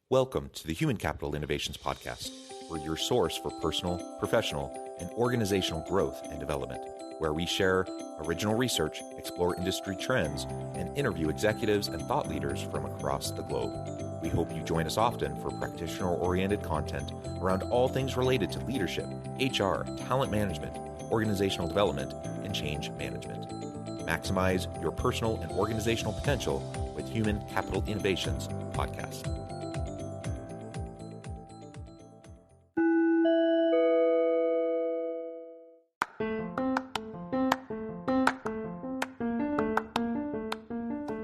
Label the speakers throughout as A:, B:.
A: Welcome to the Human Capital Innovations Podcast. We're your source for personal, professional, and organizational growth and development, where we share original research, explore industry trends, and interview executives and thought leaders from across the globe. We hope you join us often for practitioner-oriented content around all things related to leadership, HR, talent management, organizational development, and change management. Maximize your personal and organizational potential with Human Capital Innovations Podcast.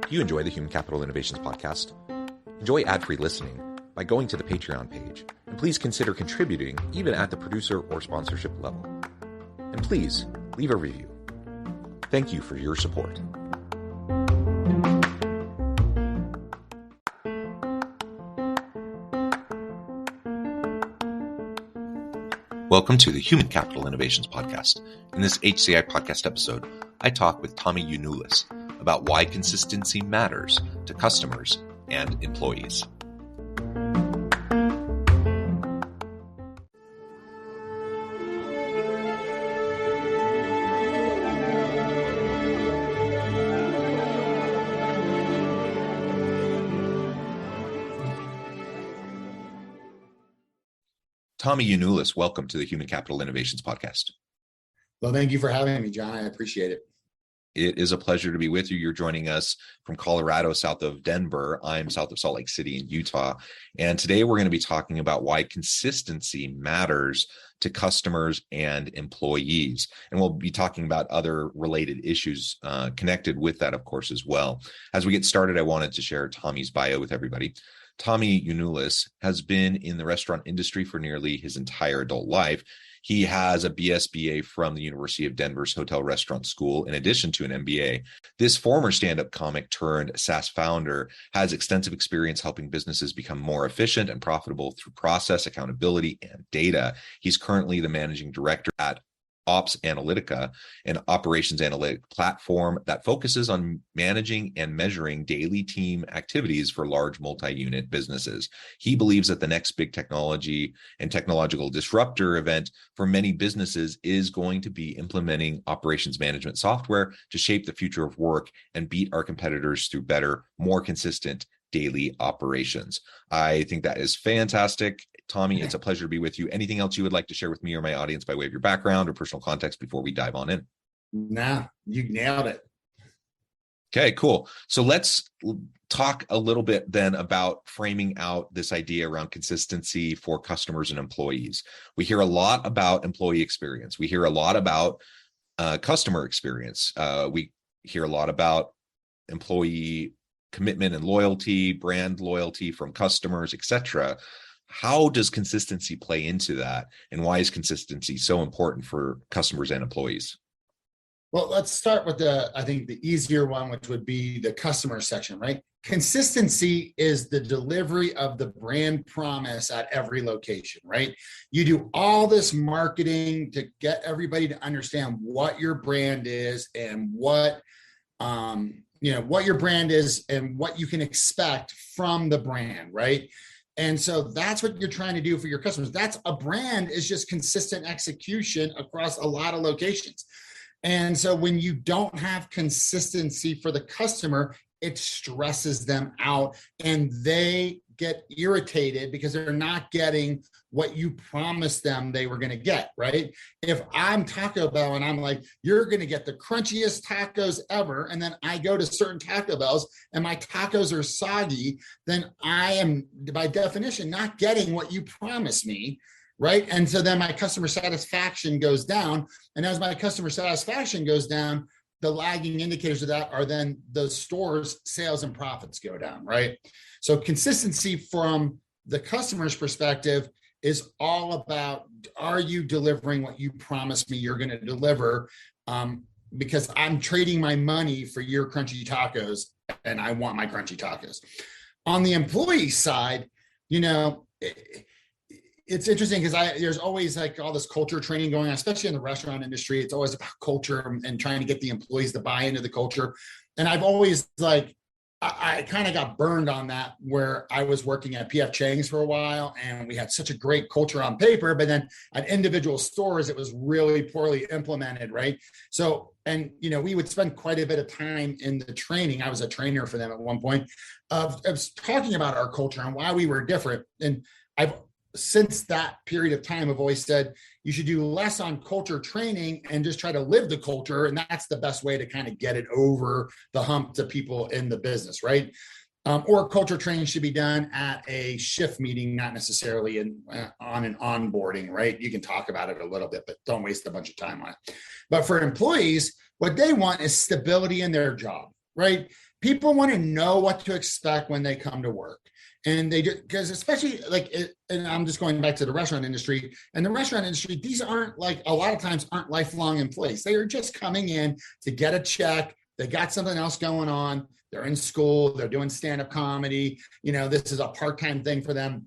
A: Do you enjoy the Human Capital Innovations Podcast? Enjoy ad-free listening by going to the Patreon page, and please consider contributing even at the producer or sponsorship level. And please leave a review. Thank you for your support. Welcome to the Human Capital Innovations Podcast. In this HCI Podcast episode, I talk with Tommy Yionoulis about why consistency matters to customers and employees. Tommy Yionoulis, welcome to the Human Capital Innovations Podcast.
B: Well, thank you for having me, John. I appreciate it.
A: It is a pleasure to be with you. You're joining us from Colorado, south of Denver. I'm south of Salt Lake City in Utah. And today we're going to be talking about why consistency matters to customers and employees. And we'll be talking about other related issues connected with that, of course, as well. As we get started, I wanted to share Tommy's bio with everybody. Tommy Yionoulis has been in the restaurant industry for nearly his entire adult life. He has a BSBA from the University of Denver's Hotel Restaurant School, in addition to an MBA. This former stand-up comic turned SaaS founder has extensive experience helping businesses become more efficient and profitable through process accountability and data. He's currently the managing director at Ops Analytica, an operations analytic platform that focuses on managing and measuring daily team activities for large multi-unit businesses. He believes that the next big technology and technological disruptor event for many businesses is going to be implementing operations management software to shape the future of work and beat our competitors through better, more consistent daily operations. I think that is fantastic. Tommy, it's a pleasure to be with you. Anything else you would like to share with me or my audience by way of your background or personal context before we dive on in?
B: Nah, you nailed it.
A: Okay, cool. So let's talk a little bit then about framing out this idea around consistency for customers and employees. We hear a lot about employee experience. We hear a lot about customer experience. We hear a lot about employee commitment and loyalty, brand loyalty from customers, etc. How does consistency play into that? And why is consistency so important for customers and employees?
B: Well, let's start with the easier one, which would be the customer section, right? Consistency is the delivery of the brand promise at every location, right? You do all this marketing to get everybody to understand what your brand is and what your brand is and what you can expect from the brand, right? And so that's what you're trying to do for your customers. That's a brand is just consistent execution across a lot of locations. And so when you don't have consistency for the customer, it stresses them out and they get irritated because they're not getting what you promised them they were going to get, right? If I'm Taco Bell and I'm like, you're going to get the crunchiest tacos ever, and then I go to certain Taco Bells and my tacos are soggy, then I am, by definition, not getting what you promised me, right? And so then my customer satisfaction goes down. And as my customer satisfaction goes down, the lagging indicators of that are then the store's sales and profits go down, right? So consistency from the customer's perspective is all about, are you delivering what you promised me you're going to deliver? Because I'm trading my money for your crunchy tacos and I want my crunchy tacos. On the employee side, it's interesting because there's always like all this culture training going on, especially in the restaurant industry. It's always about culture and trying to get the employees to buy into the culture. And I've always I kind of got burned on that, where I was working at PF Chang's for a while, and we had such a great culture on paper, but then at individual stores, it was really poorly implemented, right? So, and we would spend quite a bit of time in the training. I was a trainer for them at one point, of talking about our culture and why we were different. And I've since that period of time, I've always said you should do less on culture training and just try to live the culture. And that's the best way to kind of get it over the hump to people in the business, right? Or culture training should be done at a shift meeting, not necessarily on an onboarding, right? You can talk about it a little bit, but don't waste a bunch of time on it. But for employees, what they want is stability in their job, right? People want to know what to expect when they come to work. And they do, because especially and I'm just going back to the restaurant industry. And the restaurant industry, these aren't a lot of times aren't lifelong employees. They are just coming in to get a check. They got something else going on. They're in school. They're doing stand-up comedy. This is a part-time thing for them.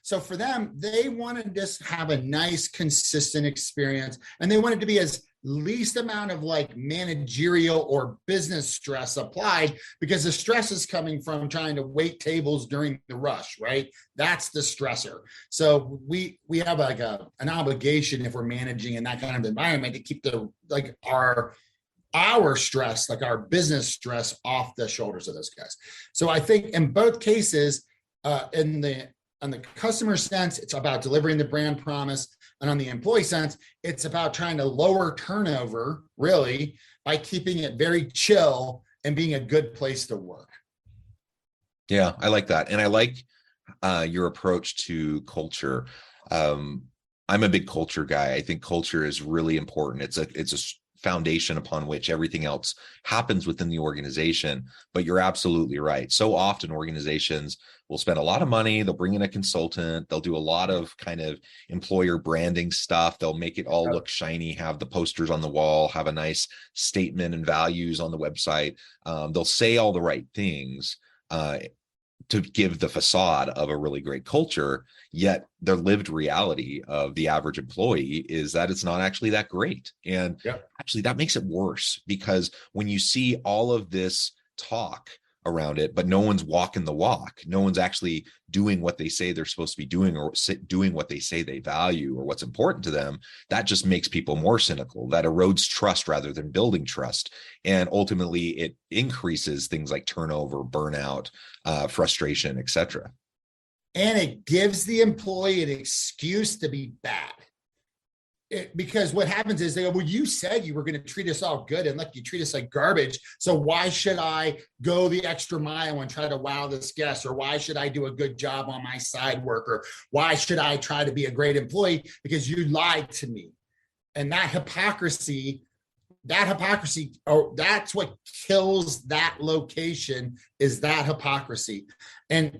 B: So for them, they want to just have a nice, consistent experience. And they want it to be as least amount of managerial or business stress applied, because the stress is coming from trying to wait tables during the rush, right? That's the stressor. So we have an obligation, if we're managing in that kind of environment, to keep our stress, our business stress, off the shoulders of those guys. So I think in both cases, on the customer sense, it's about delivering the brand promise. And on the employee sense, it's about trying to lower turnover, really, by keeping it very chill and being a good place to work.
A: Yeah, I like that. And I like your approach to culture. I'm a big culture guy. I think culture is really important. It's a foundation upon which everything else happens within the organization. But you're absolutely right. So often organizations will spend a lot of money. They'll bring in a consultant. They'll do a lot of kind of employer branding stuff. They'll make it all look shiny, have the posters on the wall, have a nice statement and values on the website. They'll say all the right things to give the facade of a really great culture, yet their lived reality of the average employee is that it's not actually that great. And actually that makes it worse, because when you see all of this talk around it, but no one's walking the walk, no one's actually doing what they say they're supposed to be doing, or doing what they say they value, or what's important to them, that just makes people more cynical. That erodes trust rather than building trust. And ultimately it increases things like turnover, burnout, frustration, etc.
B: And it gives the employee an excuse to be bad. Because what happens is they go, well, you said you were going to treat us all good and let you treat us like garbage. So why should I go the extra mile and try to wow this guest? Or why should I do a good job on my side work? Or why should I try to be a great employee? Because you lied to me. And that hypocrisy, that's what kills that location, is that hypocrisy. And,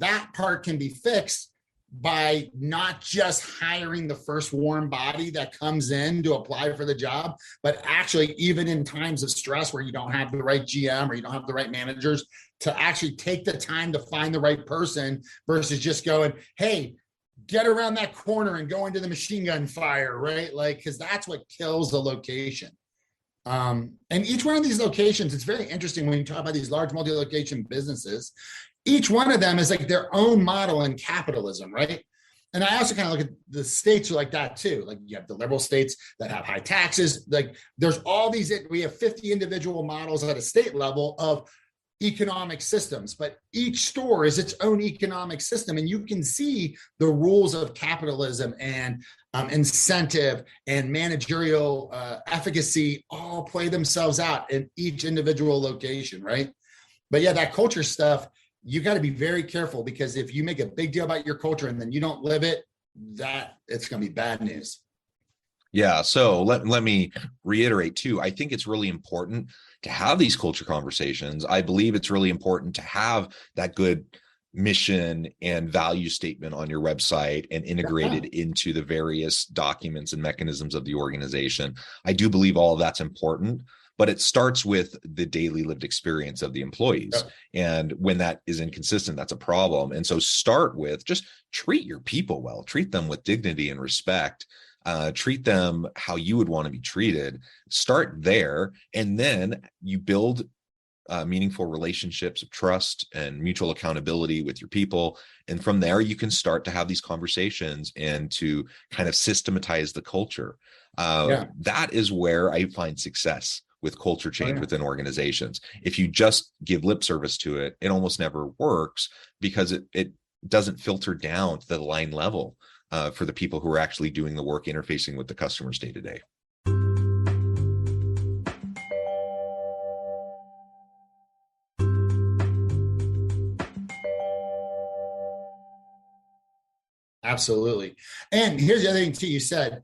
B: that part can be fixed by not just hiring the first warm body that comes in to apply for the job, but actually, even in times of stress where you don't have the right GM or you don't have the right managers, to actually take the time to find the right person, versus just going, hey, get around that corner and go into the machine gun fire, right? Because that's what kills the location. And each one of these locations, it's very interesting when you talk about these large multi-location businesses. Each one of them is their own model in capitalism, right? And I also kind of look at the states are like that too. You have the liberal states that have high taxes. There's all these, we have 50 individual models at a state level of economic systems, but each store is its own economic system. And you can see the rules of capitalism and incentive and managerial efficacy all play themselves out in each individual location, right? But yeah, that culture stuff, you got to be very careful, because if you make a big deal about your culture and then you don't live it, that it's going to be bad news.
A: Yeah. So let me reiterate too. I think it's really important to have these culture conversations. I believe it's really important to have that good mission and value statement on your website and integrated into the various documents and mechanisms of the organization. I do believe all of that's important, but it starts with the daily lived experience of the employees. And when that is inconsistent, that's a problem. And so start with just treat your people well, treat them with dignity and respect, treat them how you would want to be treated. Start there. And then you build meaningful relationships of trust and mutual accountability with your people. And from there, you can start to have these conversations and to kind of systematize the culture. That is where I find success with culture change within organizations. If you just give lip service to it, it almost never works because it doesn't filter down to the line level for the people who are actually doing the work, interfacing with the customers day to day.
B: Absolutely. And here's the other thing too, you said,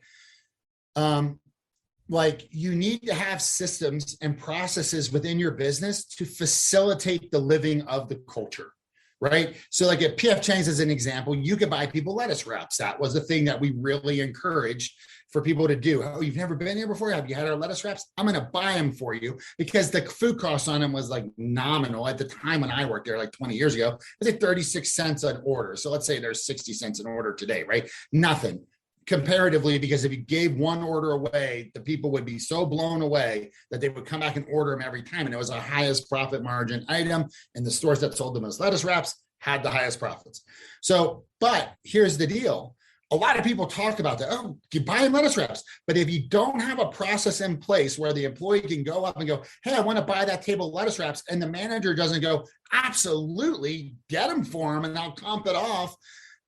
B: like you need to have systems and processes within your business to facilitate the living of the culture, right? So like at PF Chang's as an example, you could buy people lettuce wraps. That was the thing that we really encouraged for people to do. Oh, you've never been here before? Have you had our lettuce wraps? I'm going to buy them for you, because the food cost on them was like nominal at the time when I worked there, like 20 years ago. It was like 36 cents an order. So let's say there's 60 cents an order today, right? Nothing comparatively, because if you gave one order away, the people would be so blown away that they would come back and order them every time. And it was the highest profit margin item, and the stores that sold the most lettuce wraps had the highest profits. So, but here's the deal. A lot of people talk about that. Oh, you buy lettuce wraps. But if you don't have a process in place where the employee can go up and go, hey, I want to buy that table of lettuce wraps, and the manager doesn't go, absolutely, get them for them and I'll comp it off,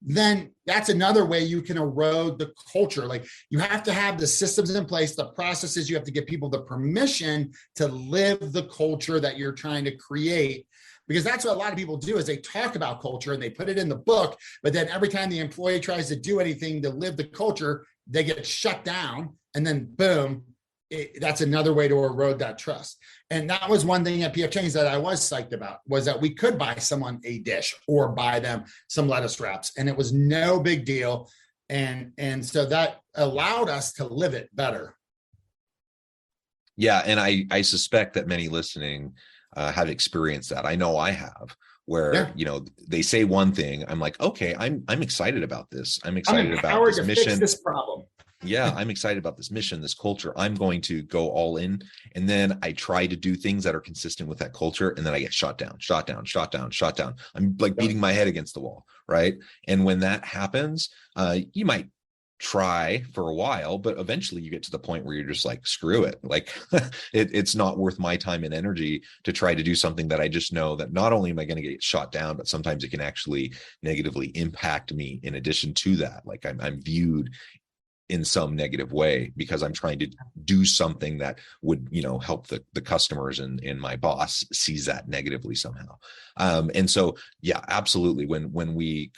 B: then that's another way you can erode the culture. Like you have to have the systems in place, the processes, you have to give people the permission to live the culture that you're trying to create. Because that's what a lot of people do, is they talk about culture and they put it in the book, but then every time the employee tries to do anything to live the culture, they get shut down, and then boom, that's another way to erode that trust. And that was one thing at PF Chang's that I was psyched about, was that we could buy someone a dish or buy them some lettuce wraps, and it was no big deal. And so that allowed us to live it better.
A: Yeah, and I suspect that many listening have experienced that. I know I have, where they say one thing, I'm like, okay, I'm excited about this. I'm excited about this mission.
B: Fix this problem.
A: Yeah, I'm excited about this mission, this culture. I'm going to go all in. And then I try to do things that are consistent with that culture. And then I get shot down. I'm like beating my head against the wall, right? And when that happens, you might try for a while, but eventually you get to the point where you're just like, screw it. Like it's not worth my time and energy to try to do something that I just know that not only am I going to get shot down, but sometimes it can actually negatively impact me in addition to that. Like I'm viewed in some negative way because I'm trying to do something that would, help the customers, and my boss sees that negatively somehow. And so, yeah, absolutely. When we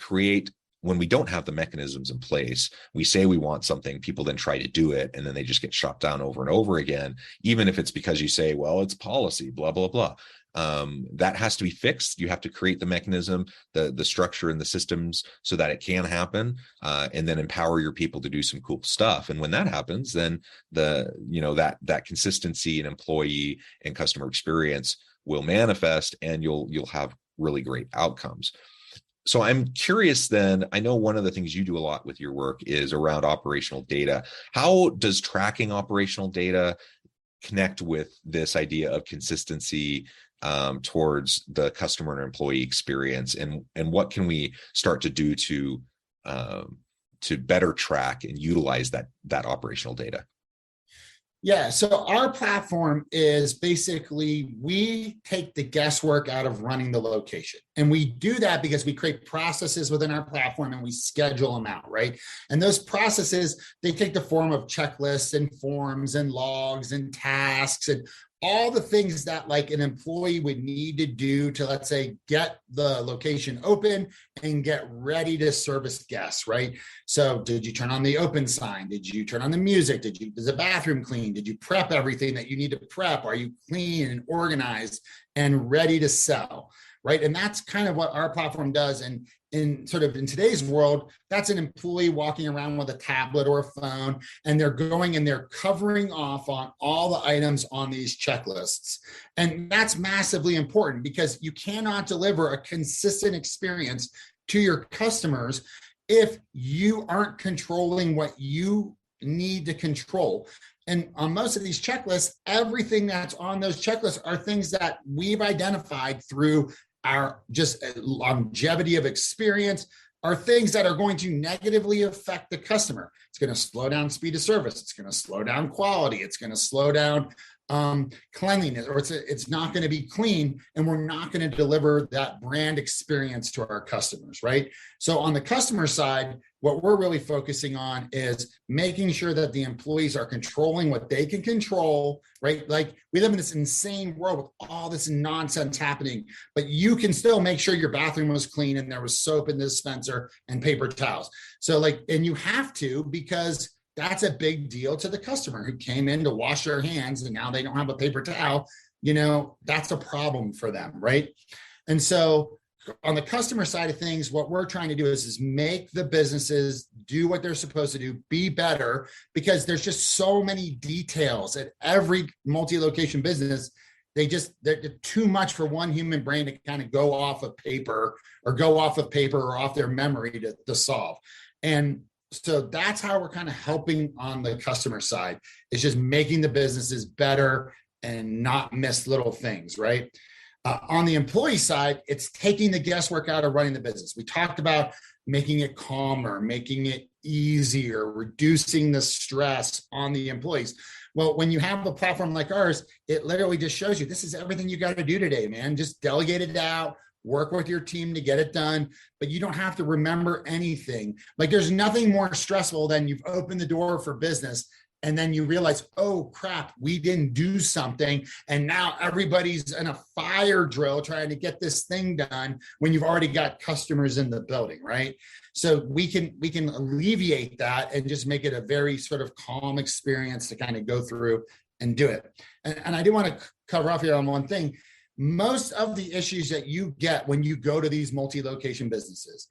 A: don't have the mechanisms in place, we say we want something, people then try to do it, and then they just get shot down over and over again, even if it's because you say, well, it's policy, blah, blah, blah. That has to be fixed. You have to create the mechanism, the structure and the systems so that it can happen, and then empower your people to do some cool stuff. And when that happens, then that consistency in employee and customer experience will manifest, and you'll have really great outcomes. So I'm curious then, I know one of the things you do a lot with your work is around operational data. How does tracking operational data connect with this idea of consistency towards the customer and employee experience, and what can we start to do to better track and utilize that operational data?
B: Yeah, so our platform is basically, we take the guesswork out of running the location. And we do that because we create processes within our platform and we schedule them out, right? And those processes, they take the form of checklists and forms and logs and tasks and all the things that like an employee would need to do to, let's say, get the location open and get ready to service guests, right? So did you turn on the open sign? Did you turn on the music? Is the bathroom clean? Did you prep everything that you need to prep? Are you clean and organized and ready to sell, right? And that's kind of what our platform does. And in today's world, that's an employee walking around with a tablet or a phone, and they're going and they're covering off on all the items on these checklists. And that's massively important because you cannot deliver a consistent experience to your customers if you aren't controlling what you need to control. And on most of these checklists, everything that's on those checklists are things that we've identified through our just longevity of experience, are things that are going to negatively affect the customer. It's going to slow down speed of service. It's going to slow down quality. It's going to slow down cleanliness, or it's not going to be clean, and we're not going to deliver that brand experience to our customers, right? So on the customer side, what we're really focusing on is making sure that the employees are controlling what they can control, right? Like, we live in this insane world with all this nonsense happening, but you can still make sure your bathroom was clean and there was soap in the dispenser and paper towels. So like, and you have to, because that's a big deal to the customer who came in to wash their hands and now they don't have a paper towel. That's a problem for them, right? And so on the customer side of things, what we're trying to do is make the businesses do what they're supposed to do, be better, because there's just so many details at every multi-location business. They're too much for one human brain to kind of go off of paper or off their memory to solve. And so that's how we're kind of helping on the customer side. It's just making the businesses better and not miss little things, right? On the employee side, it's taking the guesswork out of running the business. We talked about making it calmer, making it easier, reducing the stress on the employees. Well, when you have a platform like ours, it literally just shows you, this is everything you got to do today, man. Just delegate it out, work with your team to get it done, but you don't have to remember anything. Like, there's nothing more stressful than you've opened the door for business and then you realize, oh crap, we didn't do something. And now everybody's in a fire drill trying to get this thing done when you've already got customers in the building, right? So we can alleviate that and just make it a very sort of calm experience to kind of go through and do it. And I do want to cover off here on one thing. Most of the issues that you get when you go to these multi-location businesses,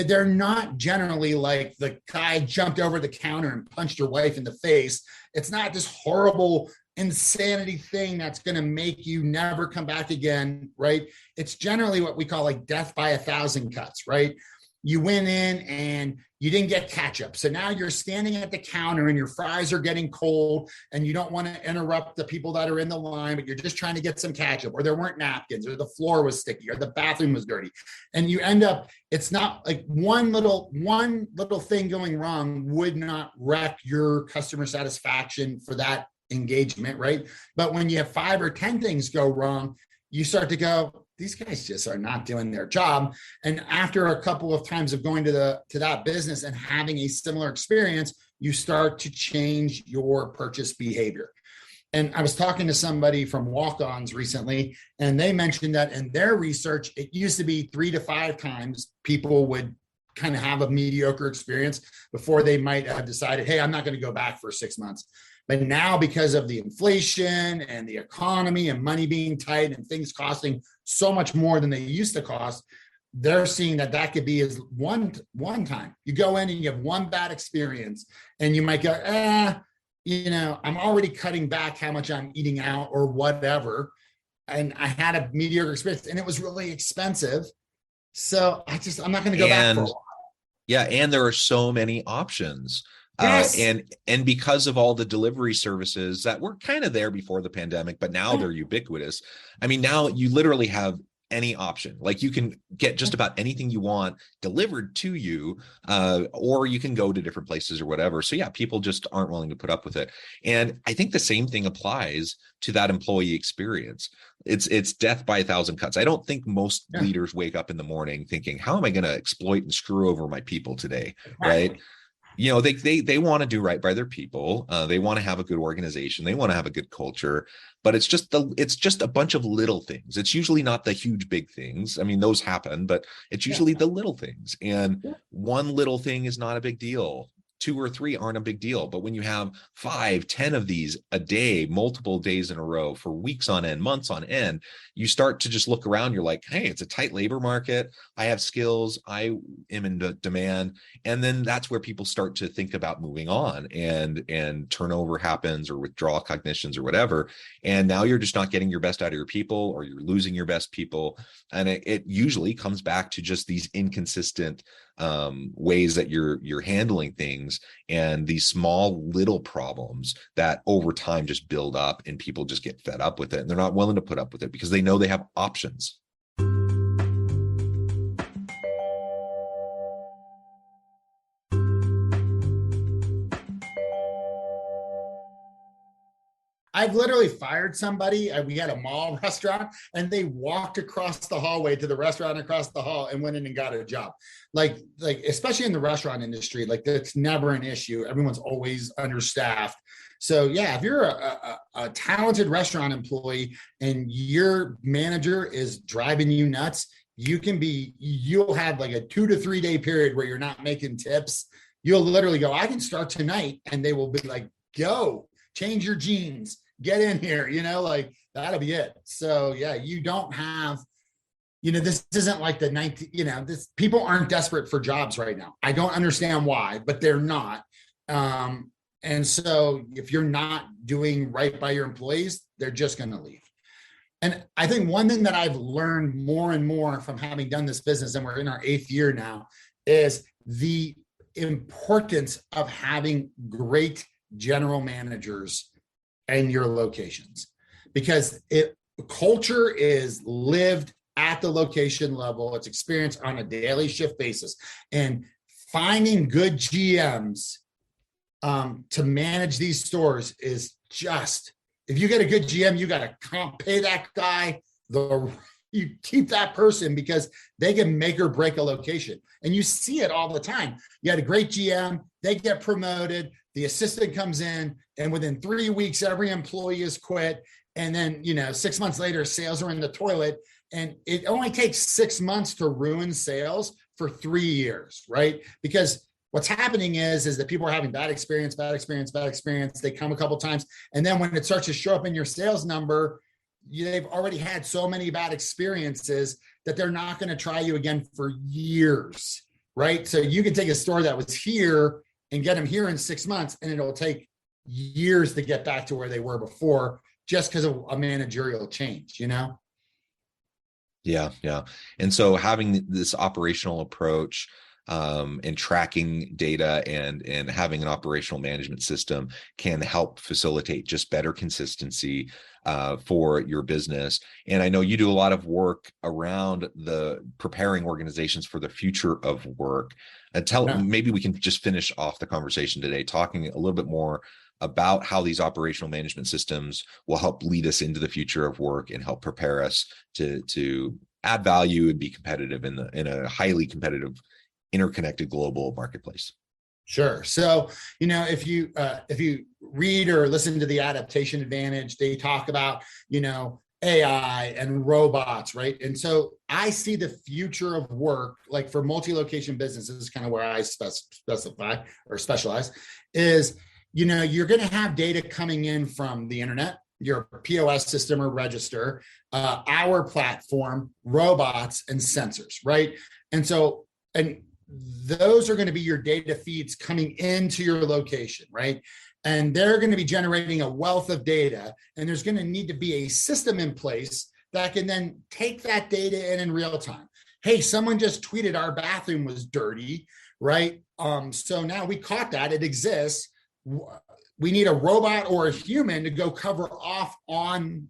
B: they're not generally like the guy jumped over the counter and punched your wife in the face. It's not this horrible insanity thing that's going to make you never come back again, right? It's generally what we call like death by 1,000 cuts, right? You went in and you didn't get ketchup. So now you're standing at the counter and your fries are getting cold and you don't want to interrupt the people that are in the line, but you're just trying to get some ketchup, or there weren't napkins, or the floor was sticky, or the bathroom was dirty. And you end up, it's not like one little thing going wrong would not wreck your customer satisfaction for that engagement, right? But when you have 5 or 10 things go wrong, you start to go, these guys just are not doing their job. And after a couple of times of going to that business and having a similar experience, you start to change your purchase behavior. And I was talking to somebody from Walk-Ons recently, and they mentioned that in their research, it used to be 3 to 5 times people would kind of have a mediocre experience before they might have decided, hey, I'm not going to go back for 6 months. But now, because of the inflation and the economy and money being tight and things costing so much more than they used to cost, they're seeing that could be as one time. You go in and you have one bad experience and you might go, I'm already cutting back how much I'm eating out or whatever. And I had a mediocre experience and it was really expensive. So I'm not going to go back for a while.
A: Yeah. And there are so many options.
B: Yes.
A: And because of all the delivery services that were kind of there before the pandemic, but now they're ubiquitous. I mean, now you literally have any option. Like, you can get just about anything you want delivered to you, or you can go to different places or whatever. So yeah, people just aren't willing to put up with it. And I think the same thing applies to that employee experience. It's death by 1,000 cuts. I don't think most leaders wake up in the morning thinking, how am I going to exploit and screw over my people today? Right. You know, they want to do right by their people. They want to have a good organization. They want to have a good culture, but it's just a bunch of little things. It's usually not the huge, big things. I mean, those happen, but it's usually the little things. And one little thing is not a big deal. 2 or 3 aren't a big deal. But when you have 5, 10 of these a day, multiple days in a row for weeks on end, months on end, you start to just look around. You're like, hey, it's a tight labor market. I have skills. I am in demand. And then that's where people start to think about moving on, and turnover happens, or withdrawal cognitions or whatever. And now you're just not getting your best out of your people, or you're losing your best people. And it usually comes back to just these inconsistent ways that you're handling things, and these small little problems that over time just build up and people just get fed up with it, and they're not willing to put up with it because they know they have options.
B: I've literally fired somebody. We had a mall restaurant, and they walked across the hallway to the restaurant across the hall and went in and got a job. Like especially in the restaurant industry, like that's never an issue. Everyone's always understaffed. So yeah, if you're a talented restaurant employee and your manager is driving you nuts, you'll have like a 2 to 3 day period where you're not making tips. You'll literally go, I can start tonight, and they will be like, go change your jeans, get in here, like that'll be it. So yeah, you don't have, this isn't like the 19, people aren't desperate for jobs right now. I don't understand why, but they're not. And so if you're not doing right by your employees, they're just going to leave. And I think one thing that I've learned more and more from having done this business, and we're in our 8th year now, is the importance of having great general managers in your locations, because culture is lived at the location level. It's experienced on a daily shift basis, and finding good GMs to manage these stores is just, if you get a good GM, you got to pay that guy, you keep that person, because they can make or break a location. And you see it all the time. You had a great GM, they get promoted, the assistant comes in, and within 3 weeks, every employee is quit. And then, 6 months later, sales are in the toilet. And it only takes 6 months to ruin sales for 3 years, right? Because what's happening is that people are having bad experience. They come a couple times. And then when it starts to show up in your sales number, they've already had so many bad experiences that they're not going to try you again for years, right? So you can take a store that was here and get them here in 6 months, and it'll take years to get back to where they were before, just because of a managerial change,
A: Yeah. And so having this operational approach, and tracking data and having an operational management system can help facilitate just better consistency for your business. And I know you do a lot of work around the preparing organizations for the future of work. And maybe we can just finish off the conversation today talking a little bit more about how these operational management systems will help lead us into the future of work and help prepare us to add value and be competitive in a highly competitive, interconnected global marketplace.
B: Sure. So, if you read or listen to the Adaptation Advantage, they talk about, AI and robots, right? And so I see the future of work, like for multi-location businesses, kind of where I specify or specialize, is, you're going to have data coming in from the internet, your POS system or register, our platform, robots, and sensors, right? And those are going to be your data feeds coming into your location, right? And they're going to be generating a wealth of data, and there's going to need to be a system in place that can then take that data in real time. Hey, someone just tweeted our bathroom was dirty, right? So now we caught that, it exists. We need a robot or a human to go cover off on,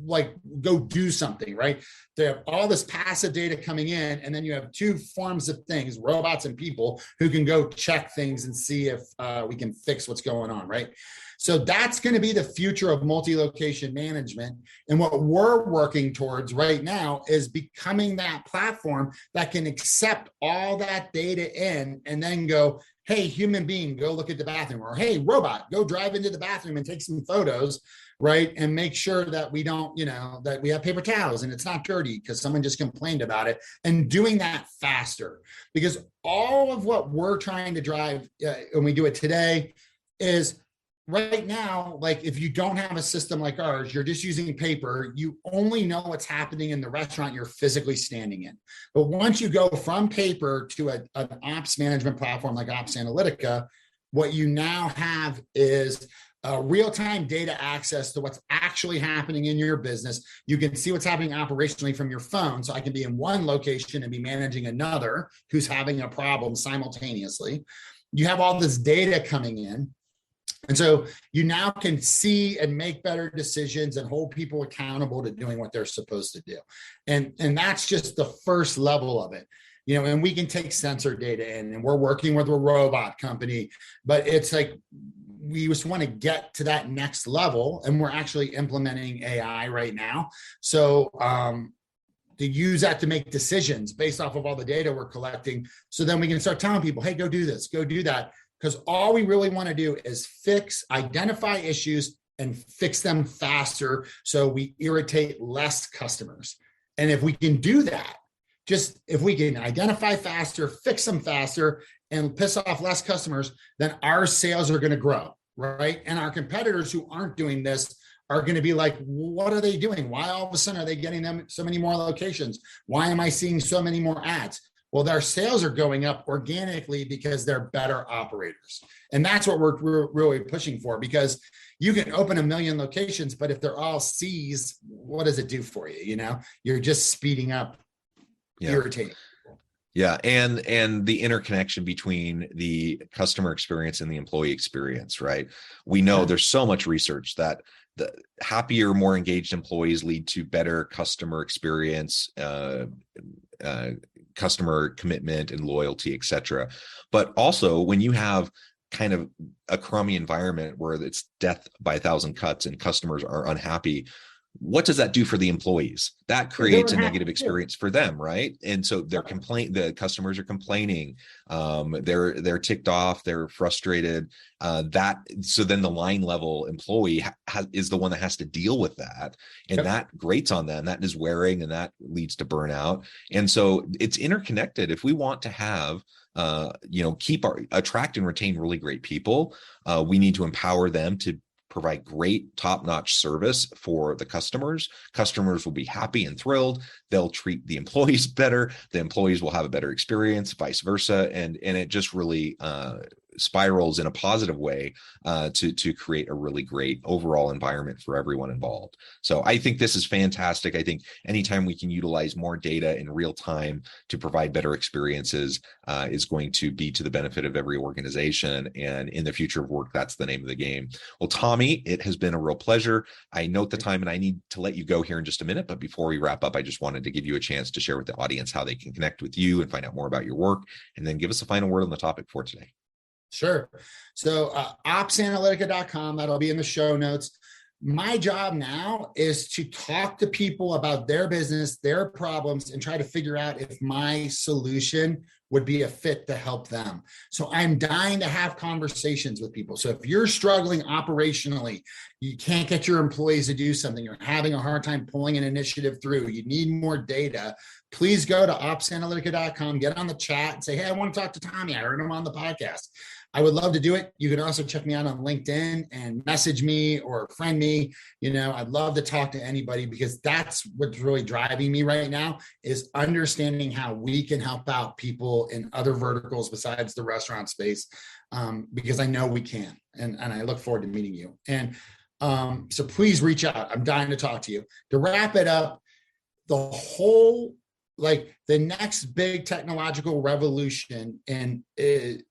B: like, go do something, right? They have all this passive data coming in, and then you have two forms of things, robots and people, who can go check things and see if we can fix what's going on, right? So that's going to be the future of multi-location management. And what we're working towards right now is becoming that platform that can accept all that data in and then go, hey, human being, go look at the bathroom, or hey, robot, go drive into the bathroom and take some photos, right? And make sure that we don't, that we have paper towels and it's not dirty because someone just complained about it, and doing that faster. Because all of what we're trying to drive, and we do it today, is right now, like, if you don't have a system like ours, you're just using paper, you only know what's happening in the restaurant you're physically standing in. But once you go from paper to an ops management platform like Ops Analytica, what you now have is real-time data access to what's actually happening in your business. You can see what's happening operationally from your phone. So I can be in one location and be managing another who's having a problem simultaneously. You have all this data coming in. And so you now can see and make better decisions and hold people accountable to doing what they're supposed to do. And that's just the first level of it. And we can take sensor data in, and we're working with a robot company, but it's like, we just want to get to that next level, and we're actually implementing AI right now. So to use that to make decisions based off of all the data we're collecting. So then we can start telling people, hey, go do this, go do that. Because all we really want to do is identify issues and fix them faster so we irritate less customers. And if we can do that, if we can identify faster, fix them faster, and piss off less customers, then our sales are going to grow, right? And our competitors who aren't doing this are going to be like, what are they doing? Why all of a sudden are they getting them so many more locations? Why am I seeing so many more ads? Well, their sales are going up organically because they're better operators. And that's what we're really pushing for, because you can open 1 million locations, but if they're all C's, what does it do for you? You're just speeding up, irritating.
A: Yeah. And the interconnection between the customer experience and the employee experience, right? We know there's so much research that the happier, more engaged employees lead to better customer experience, customer commitment and loyalty, et cetera. But also when you have kind of a crummy environment where it's death by 1,000 cuts and customers are unhappy, what does that do for the employees? That creates a negative experience for them, right? And so the customers are complaining, they're ticked off, they're frustrated. So then the line level employee is the one that has to deal with that, and that grates on them. That is wearing, and that leads to burnout. And so it's interconnected. If we want to have attract and retain really great people, we need to empower them to provide great top-notch service for the customers. Customers will be happy and thrilled. They'll treat the employees better. The employees will have a better experience, vice versa. And it just really spirals in a positive way to create a really great overall environment for everyone involved. So I think this is fantastic. I think anytime we can utilize more data in real time to provide better experiences is going to be to the benefit of every organization. And in the future of work, that's the name of the game. Well, Tommy, it has been a real pleasure. I note the time and I need to let you go here in just a minute. But before we wrap up, I just wanted to give you a chance to share with the audience how they can connect with you and find out more about your work, and then give us a final word on the topic for today.
B: Sure. So opsanalytica.com, that'll be in the show notes. My job now is to talk to people about their business, their problems, and try to figure out if my solution would be a fit to help them. So I'm dying to have conversations with people. So if you're struggling operationally, you can't get your employees to do something, you're having a hard time pulling an initiative through, you need more data, please go to opsanalytica.com, get on the chat and say, hey, I want to talk to Tommy. I heard him on the podcast. I would love to do it. You can also check me out on LinkedIn and message me or friend me. I'd love to talk to anybody, because that's what's really driving me right now, is understanding how we can help out people in other verticals besides the restaurant space, because I know we can. And I look forward to meeting you. And so please reach out. I'm dying to talk to you. To wrap it up, the next big technological revolution in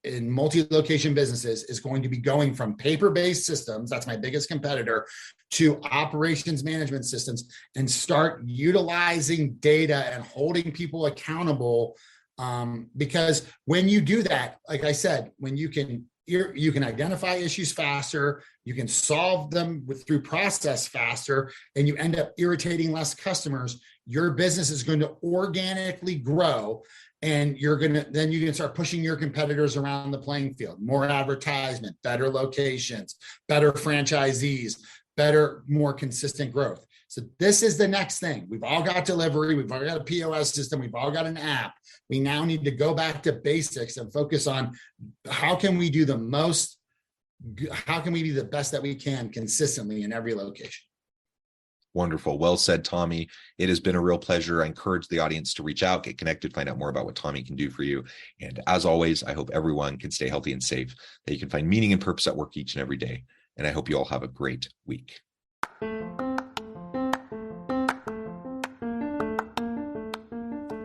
B: multi-location businesses is going to be going from paper-based systems, that's my biggest competitor, to operations management systems, and start utilizing data and holding people accountable. Because when you do that, like I said, when you can identify issues faster, you can solve them through process faster, and you end up irritating less customers, your business is going to organically grow, and you can start pushing your competitors around the playing field. More advertisement, better locations, better franchisees, better, more consistent growth. So this is the next thing. We've all got delivery. We've all got a POS system. We've all got an app. We now need to go back to basics and focus on how can we be the best that we can consistently in every location.
A: Wonderful. Well said, Tommy. It has been a real pleasure. I encourage the audience to reach out, get connected, find out more about what Tommy can do for you. And as always, I hope everyone can stay healthy and safe, that you can find meaning and purpose at work each and every day. and I hope you all have a great week.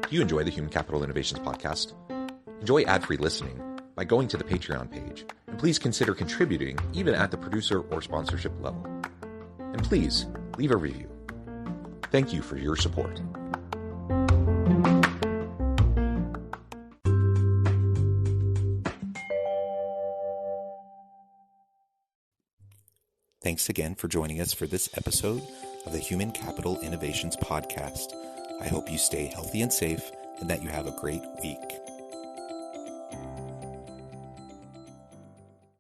A: Do you enjoy the Human Capital Innovations podcast? Enjoy ad-free listening by going to the Patreon page, and please consider contributing even at the producer or sponsorship level. And please leave a review. Thank you for your support. Thanks again for joining us for this episode of the Human Capital Innovations podcast. I hope you stay healthy and safe and that you have a great week.